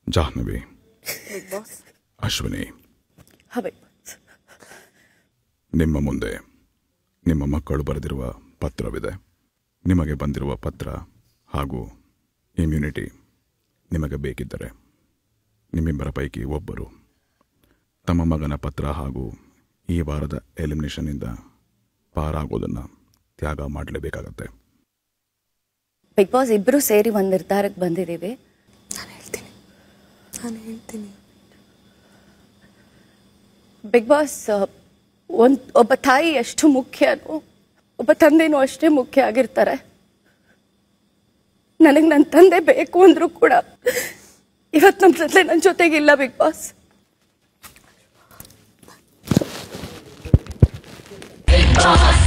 Jahnavi, Bigg Boss. Ashwini, Bigg Boss. ನಿಮ್ಮ ಮುಂದೆ ನಿಮ್ಮ ಮಕ್ಕಳು ಬರೆದಿರುವ ಪತ್ರವಿದೆ. ನಿಮಗೆ ಬಂದಿರುವ ಪತ್ರ ಹಾಗೂ ಇಮ್ಯುನಿಟಿ ನಿಮಗೆ ಬೇಕಿದ್ದರೆ ನಿಮ್ಮಿಬ್ಬರ ಪೈಕಿ ಒಬ್ಬರು ತಮ್ಮ ಮಗನ ಪತ್ರ ಹಾಗೂ ಈ ವಾರದ ಎಲಿಮಿನೇಷನ್ನಿಂದ ಪಾರಾಗೋದನ್ನು ತ್ಯಾಗ ಮಾಡಲೇಬೇಕಾಗತ್ತೆ. ಬಿಗ್ ಬಾಸ್ ಇಬ್ಬರು ಸೇರಿ ಒಂದು ನಿರ್ಧಾರಕ್ಕೆ ಬಂದಿದ್ದೀವಿ. ನಾನು ಹೇಳ್ತೀನಿ. ಬಿಗ್ ಬಾಸ್, ಒಬ್ಬ ತಾಯಿ ಎಷ್ಟು ಮುಖ್ಯನೋ ಒಬ್ಬ ತಂದೆನೂ ಅಷ್ಟೇ ಮುಖ್ಯ ಆಗಿರ್ತಾರೆ. ನನಗೆ ನನ್ನ ತಂದೆ ಬೇಕು ಅಂದರೂ ಕೂಡ ಇವತ್ತು ನಮ್ಮ ತಂದೆ ನನ್ನ ಜೊತೆಗಿಲ್ಲ. Bigg Boss, Big Boss.